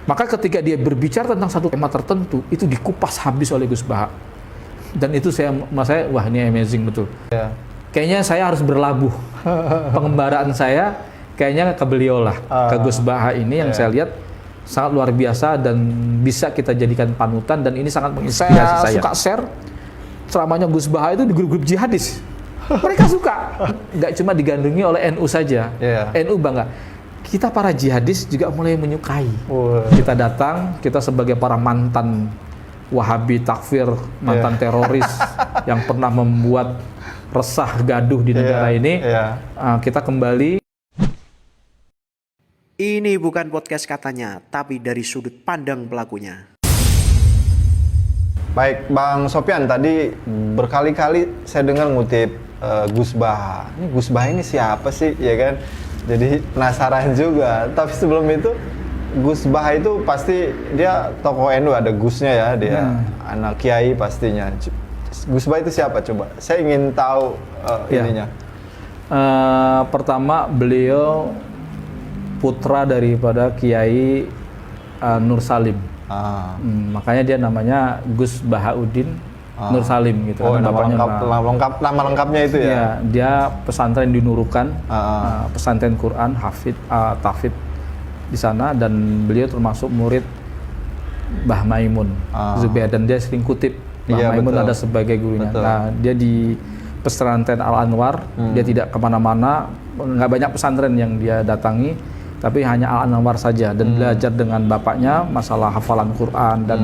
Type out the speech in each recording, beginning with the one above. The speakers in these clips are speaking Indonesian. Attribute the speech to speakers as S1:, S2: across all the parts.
S1: Maka ketika dia berbicara tentang satu tema tertentu, itu dikupas habis oleh Gus Baha. Dan itu saya, wah ini amazing betul.
S2: Ya.
S1: Kayaknya saya harus berlabuh. Pengembaraan saya kayaknya ke beliau lah, ke Gus Baha ini yang saya lihat sangat luar biasa dan bisa kita jadikan panutan, dan ini sangat menginspirasi saya. Suka share ceramahnya Gus Baha itu di grup-grup jihadis. Mereka suka. Nggak cuma digandrungi oleh NU saja. NU bangga. Kita para jihadis juga mulai menyukai. Kita datang, kita sebagai para mantan Wahabi takfir, mantan teroris yang pernah membuat resah gaduh di negara ini, kita kembali.
S3: Ini bukan podcast katanya, tapi dari sudut pandang pelakunya.
S2: Baik, Bang Sopyan, tadi berkali-kali saya dengar ngutip Gus Baha. Ini Gus Baha ini siapa sih, ya kan? Jadi penasaran juga. Tapi sebelum itu, Gus Baha itu pasti dia tokoh NU, ada Gusnya ya, dia anak kiai pastinya. Gus Baha itu siapa coba? Saya ingin tahu ininya.
S1: Pertama, beliau putra daripada Kiai Nur Salim. Makanya dia namanya Gus Bahauddin Nur Salim gitu.
S2: Nama lengkapnya itu ya?
S1: Iya, dia pesantren di Nurukan, pesantren Quran, hafid, tahfidz di sana, dan beliau termasuk murid Mbah Maimun Zubair, dan dia sering kutip Mbah Maimun ada sebagai gurunya. Nah, dia di pesantren Al Anwar, dia tidak kemana-mana, nggak banyak pesantren yang dia datangi, tapi hanya Al Anwar saja, dan belajar dengan bapaknya masalah hafalan Quran, dan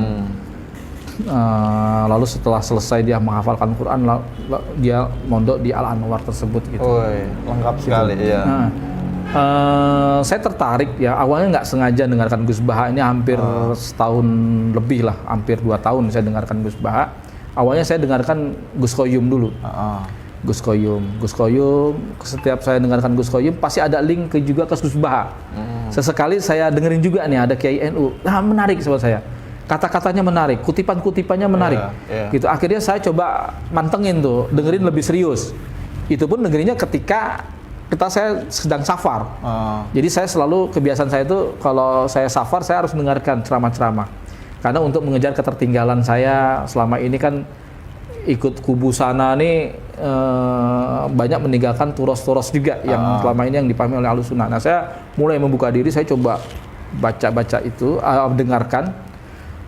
S1: lalu setelah selesai dia menghafalkan Quran, dia mondok di Al Anwar tersebut gitu.
S2: Lengkap sekali ya.
S1: Nah, saya tertarik ya, awalnya nggak sengaja dengarkan Gus Baha ini hampir setahun lebih lah, hampir 2 tahun saya dengarkan Gus Baha. Awalnya saya dengarkan Gus Qoyum dulu. Gus Qoyum, setiap saya dengarkan Gus Qoyum pasti ada link juga ke Gus Baha. Sesekali saya dengerin juga nih ada Kiai NU. Nah, menarik buat saya. Kata-katanya menarik, kutipan-kutipannya menarik. Gitu. Akhirnya saya coba mantengin tuh, dengerin lebih serius. Itu pun dengerinnya ketika saya sedang safar. Jadi saya selalu, kebiasaan saya itu kalau saya safar saya harus mendengarkan ceramah-ceramah. Karena untuk mengejar ketertinggalan saya selama ini kan ikut kubu sana nih, banyak meninggalkan turos-turos juga yang selama ini yang dipahami oleh Ahlussunnah. Nah, saya mulai membuka diri, saya coba baca-baca itu, dengarkan,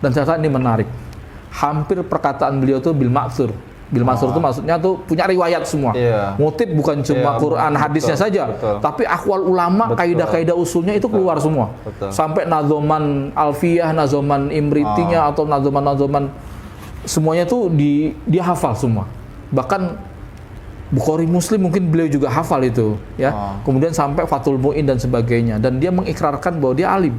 S1: dan ternyata ini menarik. Hampir perkataan beliau tuh bil ma'tsur. Bil ma'tsur itu maksudnya tuh punya riwayat semua. Ngutip bukan cuma Quran hadisnya saja, tapi akwal ulama, kaidah-kaidah usulnya itu keluar semua. Sampai nazoman alfiyah, nazoman imritinya, atau nazoman semuanya tuh dia hafal semua. Bahkan Bukhari Muslim mungkin beliau juga hafal itu ya. Kemudian sampai Fathul Mu'in dan sebagainya, dan dia mengikrarkan bahwa dia alim.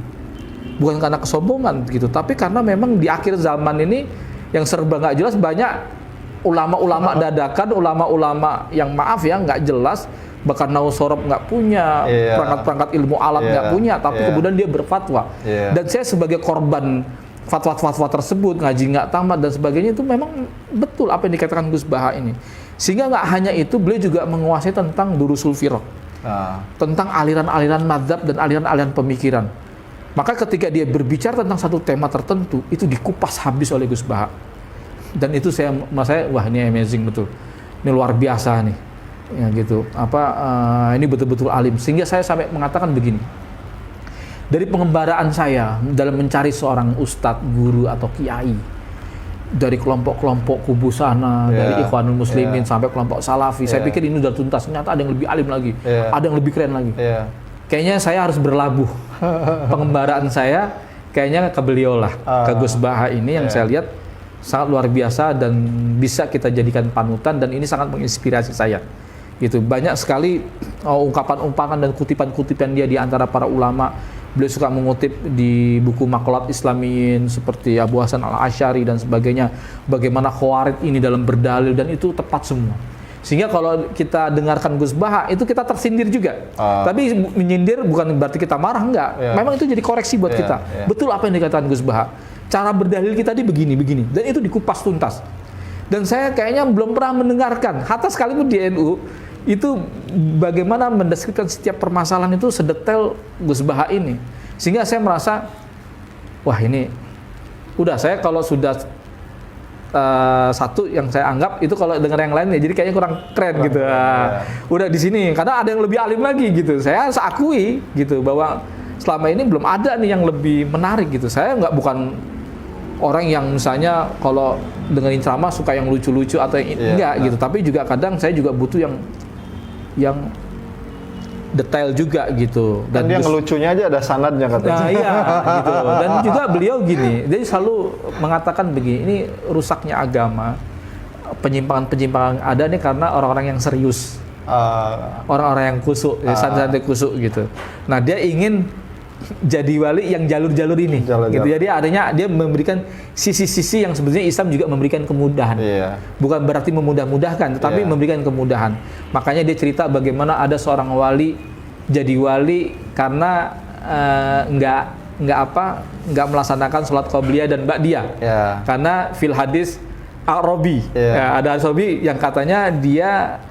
S1: Bukan karena kesombongan gitu, tapi karena memang di akhir zaman ini yang serba nggak jelas, banyak ulama-ulama dadakan, ulama-ulama yang maaf ya nggak jelas, bahkan nausorob nggak punya, perangkat-perangkat ilmu alat nggak punya, tapi kemudian dia berfatwa. Dan saya sebagai korban fatwa-fatwa tersebut, ngaji nggak tamat dan sebagainya, itu memang betul apa yang dikatakan Gus Baha ini. Sehingga nggak hanya itu, beliau juga menguasai tentang durusul firaq, tentang aliran-aliran madzhab dan aliran-aliran pemikiran. Maka ketika dia berbicara tentang satu tema tertentu, itu dikupas habis oleh Gus Baha. Dan itu saya, wah ini amazing betul. Ini luar biasa nih. Ya gitu. Ini betul-betul alim. Sehingga saya sampai mengatakan begini. Dari pengembaraan saya dalam mencari seorang ustadz, guru atau kiai, dari kelompok-kelompok kubu sana, dari Ikhwanul Muslimin sampai kelompok Salafi, saya pikir ini udah tuntas. Ternyata ada yang lebih alim lagi, ada yang lebih keren lagi. Kayaknya saya harus berlabuh. Pengembaraan saya kayaknya ke beliau lah, ke Gus Baha ini yang saya lihat sangat luar biasa dan bisa kita jadikan panutan, dan ini sangat menginspirasi saya. Gitu. Banyak sekali ungkapan-ungkapan dan kutipan-kutipan dia di antara para ulama. Beliau suka mengutip di buku Maqalat Islamiyin seperti Abu Hasan Al-Asy'ari dan sebagainya, bagaimana Khawarij ini dalam berdalil, dan itu tepat semua. Sehingga kalau kita dengarkan Gus Baha, itu kita tersindir juga. Tapi menyindir bukan berarti kita marah, enggak. Memang itu jadi koreksi buat kita. Betul apa yang dikatakan Gus Baha. Cara berdalil kita di begini. Dan itu dikupas tuntas. Dan saya kayaknya belum pernah mendengarkan, hatta sekalipun di NU, itu bagaimana mendeskripsikan setiap permasalahan itu sedetail Gus Baha ini. Sehingga saya merasa wah ini udah, saya kalau sudah satu yang saya anggap itu kalau dengar yang lain ya jadi kayaknya kurang keren gitu. Udah di sini karena ada yang lebih alim lagi gitu. Saya akui gitu bahwa selama ini belum ada nih yang lebih menarik gitu. Saya bukan orang yang misalnya kalau dengerin ceramah suka yang lucu-lucu atau yang enggak gitu. Tapi juga kadang saya juga butuh yang detail juga gitu.
S2: Dan dia ngelucunya aja ada sanadnya katanya.
S1: Nah iya gitu. Dan juga beliau gini, dia selalu mengatakan begini, ini rusaknya agama, penyimpangan-penyimpangan ada nih karena orang-orang yang serius, orang-orang yang kusuk, santai-santai kusuk gitu. Nah dia ingin jadi wali yang jalur-jalur ini, gitu. Jadi adanya dia memberikan sisi-sisi yang sebenarnya Islam juga memberikan kemudahan, bukan berarti memudah-mudahkan, tetapi memberikan kemudahan. Makanya dia cerita bagaimana ada seorang wali jadi wali karena nggak melaksanakan sholat qobliyah dan ba'diyah, karena fil hadis Arabi, ada Arabi yang katanya dia,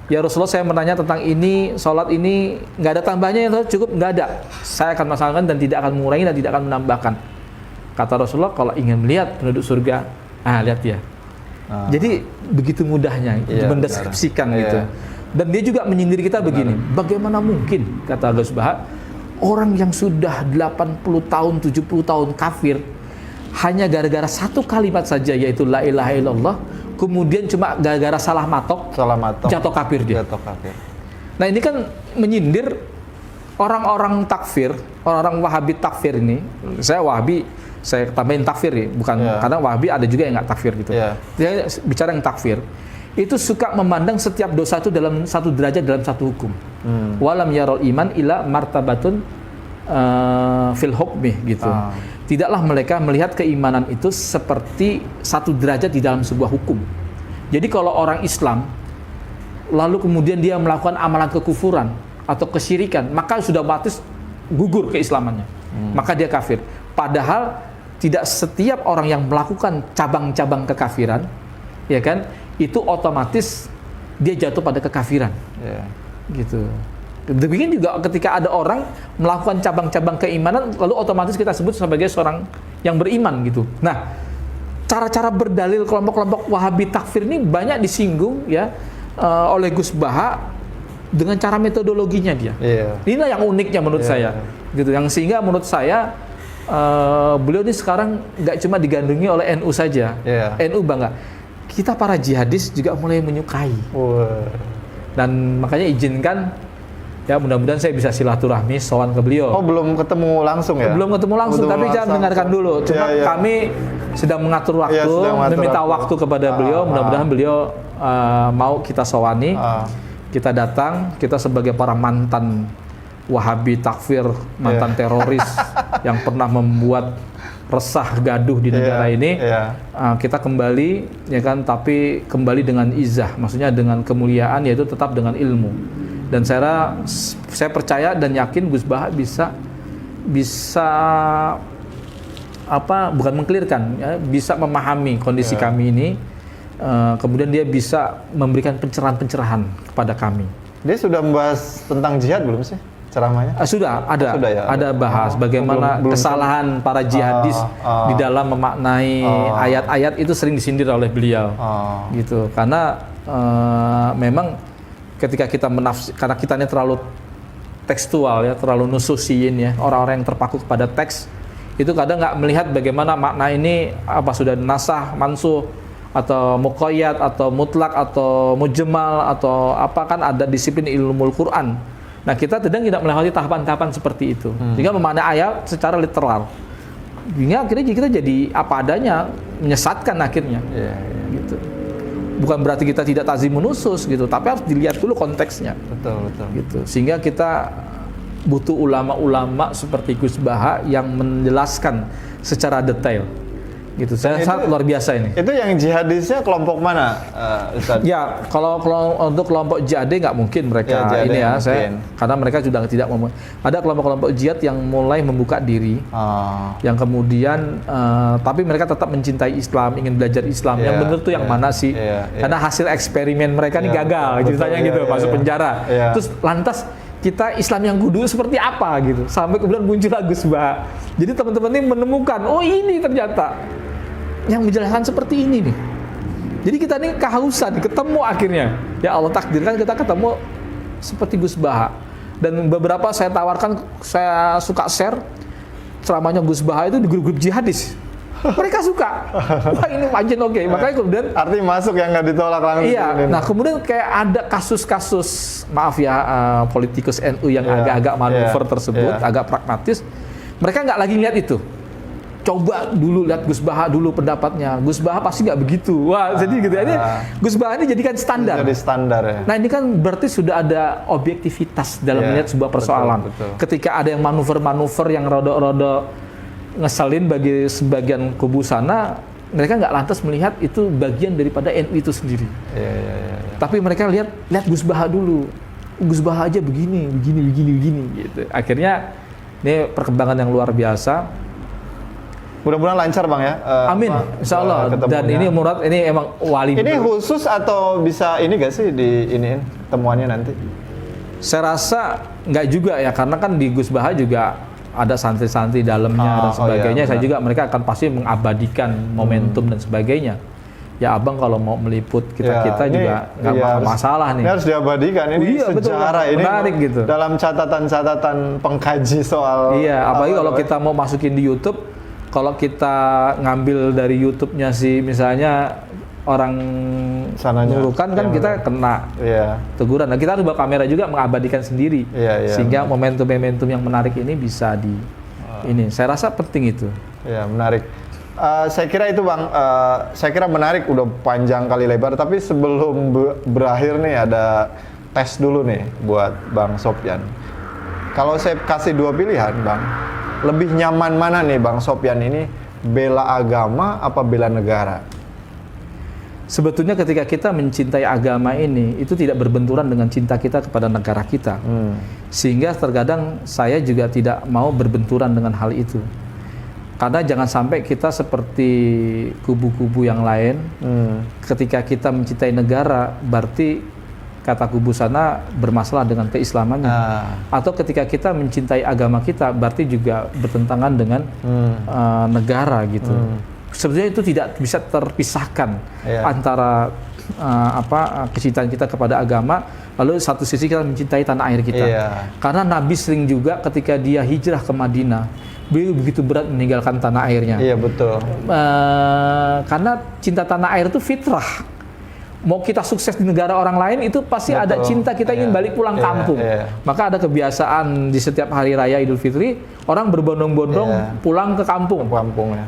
S1: ya Rasulullah saya menanya tentang ini, sholat ini nggak ada tambahnya, yang cukup nggak ada. Saya akan melaksanakan dan tidak akan mengurangi dan tidak akan menambahkan. Kata Rasulullah kalau ingin melihat penduduk surga, lihat dia. Jadi begitu mudahnya mendeskripsikan gitu. Dan dia juga menyindir kita begini, bagaimana mungkin kata Gus Baha, orang yang sudah 80 tahun, 70 tahun kafir hanya gara-gara satu kalimat saja yaitu la ilaha illallah, kemudian cuma gara-gara salah matok jatuh kafir dia. Nah ini kan menyindir orang-orang takfir, orang-orang Wahabi takfir ini. Saya Wahabi, saya tambahin takfir ya, bukan karena Wahabi ada juga yang nggak takfir gitu. Saya bicara yang takfir, itu suka memandang setiap dosa itu dalam satu derajat, dalam satu hukum. Walam yarol iman ila martabatun fil hukmi gitu. Tidaklah mereka melihat keimanan itu seperti satu derajat di dalam sebuah hukum. Jadi kalau orang Islam lalu kemudian dia melakukan amalan kekufuran atau kesyirikan, maka sudah otomatis gugur keislamannya. Maka dia kafir. Padahal tidak setiap orang yang melakukan cabang-cabang kekafiran, ya kan, itu otomatis dia jatuh pada kekafiran. Gitu. Demikian juga ketika ada orang melakukan cabang-cabang keimanan, lalu otomatis kita sebut sebagai seorang yang beriman gitu. Nah, cara-cara berdalil kelompok-kelompok Wahabi takfir ini banyak disinggung ya oleh Gus Baha dengan cara metodologinya dia. Inilah yang uniknya menurut saya, gitu. Yang sehingga menurut saya beliau ini sekarang nggak cuma digandrungi oleh NU saja, NU bangga. Kita para jihadis juga mulai menyukai. Dan makanya izinkan. Ya mudah-mudahan saya bisa silaturahmi sowan ke beliau.
S2: Oh belum ketemu langsung ya?
S1: Belum ketemu langsung, tapi jangan dengarkan dulu. Cuma kami sedang mengatur waktu, meminta waktu kepada beliau. Mudah-mudahan beliau mau kita sowani, kita datang, kita sebagai para mantan Wahabi takfir, mantan teroris yang pernah membuat resah gaduh di negara ini, kita kembali, ya kan? Tapi kembali dengan izah, maksudnya dengan kemuliaan, yaitu tetap dengan ilmu. Dan saya percaya dan yakin Gus Baha bisa bukan mengklirkan, ya, bisa memahami kondisi kami ini, kemudian dia bisa memberikan pencerahan-pencerahan kepada kami. Dia
S2: sudah membahas tentang jihad belum sih ceramahnya?
S1: Sudah ada bahas bagaimana kesalahan para jihadis di dalam memaknai ayat-ayat itu sering disindir oleh beliau, gitu. Karena memang ketika kita karena kita ini terlalu tekstual ya, terlalu nususiin ya, orang-orang yang terpaku kepada teks itu kadang nggak melihat bagaimana makna ini apa sudah nasah, mansuh, atau muqayyad, atau mutlak, atau mujmal, atau apa, kan ada disiplin ilmu Quran. Nah kita tidak melewati tahapan-tahapan seperti itu, sehingga memaknai ayat secara literal, sehingga akhirnya kita jadi apa adanya, menyesatkan akhirnya. Gitu. Bukan berarti kita tidak ta'zimun nusus gitu, tapi harus dilihat dulu konteksnya. Betul. Gitu. Sehingga kita butuh ulama-ulama seperti Gus Baha yang menjelaskan secara detail. Gitu. Saya sangat luar biasa ini.
S2: Itu yang jihadisnya kelompok mana, Ustaz?
S1: Ya, kalau untuk kelompok jihad nggak mungkin mereka ini ya, karena mereka sudah tidak mau. Ada kelompok-kelompok jihad yang mulai membuka diri, yang kemudian tapi mereka tetap mencintai Islam, ingin belajar Islam. Yang benar tuh yang mana sih? Karena hasil eksperimen mereka ini gagal, ceritanya gitu, masuk penjara. Terus lantas kita Islam yang kudu seperti apa gitu. Sampai kemudian muncullah Gus Baha. Jadi teman-teman ini menemukan, oh ini ternyata yang menjelaskan seperti ini nih. Jadi kita nih kehausan, ketemu akhirnya. Ya Allah takdirkan kita ketemu seperti Gus Baha. Dan beberapa saya tawarkan, saya suka share ceramahnya Gus Baha itu di grup-grup jihadis. Mereka suka. Wah ini majen oke. Makanya kemudian
S2: arti masuk yang nggak ditolak langsung.
S1: iya. Nah kemudian kayak ada kasus-kasus, maaf ya, politikus NU yang agak-agak manuver tersebut, agak pragmatis. Mereka nggak lagi lihat itu. Coba dulu lihat Gus Baha dulu pendapatnya. Gus Baha pasti nggak begitu. Wah jadi gitu. Ini Gus Baha ini jadikan standar.
S2: Jadi standar ya.
S1: Nah ini kan berarti sudah ada objektivitas dalam melihat sebuah persoalan.
S2: Betul.
S1: Ketika ada yang manuver-manuver yang rodo-rodo ngeselin bagi sebagian kubu sana, mereka nggak lantas melihat itu bagian daripada NU itu sendiri.
S2: Iya.
S1: Tapi mereka lihat Gus Baha dulu. Gus Baha aja begini gitu. Akhirnya ini perkembangan yang luar biasa.
S2: Mudah-mudahan lancar Bang ya.
S1: Amin, insya Allah. Dan ini Murad ini emang wali.
S2: Ini khusus atau bisa ini gak sih di iniin temuannya nanti?
S1: Saya rasa nggak juga ya, karena kan di Gus Baha juga ada santri-santri dalamnya dan sebagainya. Saya juga mereka akan pasti mengabadikan momentum dan sebagainya. Ya abang kalau mau meliput kita juga nggak masalah nih.
S2: Ini harus diabadikan. Ini sejarah
S1: betul,
S2: ini
S1: menarik gitu.
S2: Dalam catatan-catatan pengkaji soal.
S1: Iya, apalagi kalau kita mau masukin di YouTube, kalau kita ngambil dari YouTube-nya sih misalnya orang nurukan kan kita kena teguran. Nah kita harus bawa kamera juga mengabadikan sendiri, sehingga momentum-momentum yang menarik ini bisa ini. Saya rasa penting itu.
S2: Ya menarik. Saya kira itu Bang. Saya kira menarik. Udah panjang kali lebar. Tapi sebelum berakhir nih ada tes dulu nih buat Bang Sopyan. Kalau saya kasih dua pilihan Bang, lebih nyaman mana nih Bang Sopyan ini, bela agama apa bela negara?
S1: Sebetulnya ketika kita mencintai agama ini, itu tidak berbenturan dengan cinta kita kepada negara kita. Sehingga terkadang saya juga tidak mau berbenturan dengan hal itu. Karena jangan sampai kita seperti kubu-kubu yang lain, ketika kita mencintai negara, berarti kata kubu sana bermasalah dengan keislamannya. Atau ketika kita mencintai agama kita, berarti juga bertentangan dengan negara gitu. Sebenarnya itu tidak bisa terpisahkan antara kecintaan kita kepada agama, lalu satu sisi kita mencintai tanah air kita. Karena Nabi sering juga ketika dia hijrah ke Madinah, beliau begitu berat meninggalkan tanah airnya. Iya betul. Karena cinta tanah air itu fitrah. Mau kita sukses di negara orang lain itu pasti ada cinta kita ingin balik pulang kampung. Maka ada kebiasaan di setiap hari raya Idul Fitri orang berbondong-bondong pulang ke kampung.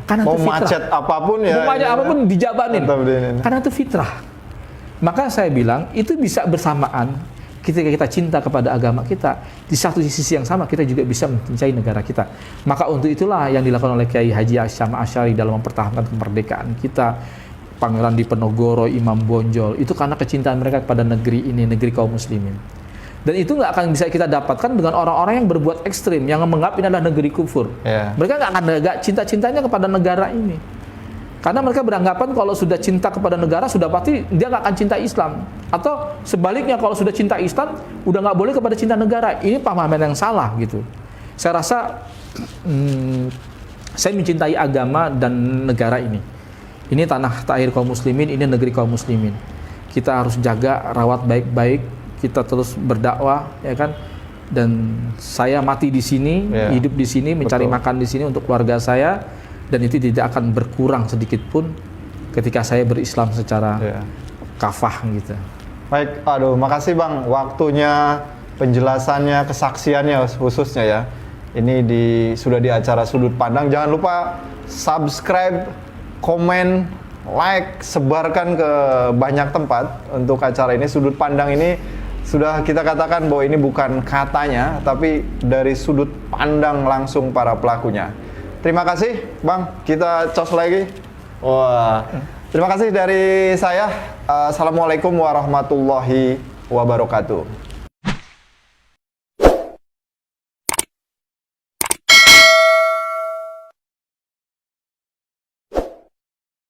S1: Karena
S2: mau
S1: itu fitrah.
S2: macet apapun
S1: mau macet apapun dijabanin. Karena itu fitrah. Maka saya bilang itu bisa bersamaan ketika kita cinta kepada agama kita, di satu sisi yang sama kita juga bisa mencintai negara kita. Maka untuk itulah yang dilakukan oleh Kiai Haji Hasyim Asy'ari dalam mempertahankan kemerdekaan kita. Pangeran Diponegoro, Imam Bonjol, itu karena kecintaan mereka kepada negeri ini, negeri kaum muslimin. Dan itu nggak akan bisa kita dapatkan dengan orang-orang yang berbuat ekstrim, yang menganggap ini adalah negeri kufur. Mereka nggak akan ada cinta-cintanya kepada negara ini. Karena mereka beranggapan kalau sudah cinta kepada negara, sudah pasti dia nggak akan cinta Islam. Atau sebaliknya, kalau sudah cinta Islam, udah nggak boleh kepada cinta negara. Ini pemahaman yang salah gitu. Saya rasa, saya mencintai agama dan negara ini. Ini tanah air kaum muslimin, ini negeri kaum muslimin. Kita harus jaga, rawat baik-baik, kita terus berdakwah, ya kan? Dan saya mati di sini, hidup di sini, mencari makan di sini untuk keluarga saya, dan itu tidak akan berkurang sedikit pun ketika saya berislam secara kafah gitu.
S2: Baik, makasih Bang, waktunya, penjelasannya, kesaksiannya khususnya ya. Ini sudah di acara Sudut Pandang. Jangan lupa subscribe, komen, like, sebarkan ke banyak tempat untuk acara ini. Sudut Pandang ini sudah kita katakan bahwa ini bukan katanya, tapi dari sudut pandang langsung para pelakunya. Terima kasih Bang, kita cos lagi. Wah, terima kasih dari saya. Assalamualaikum warahmatullahi wabarakatuh.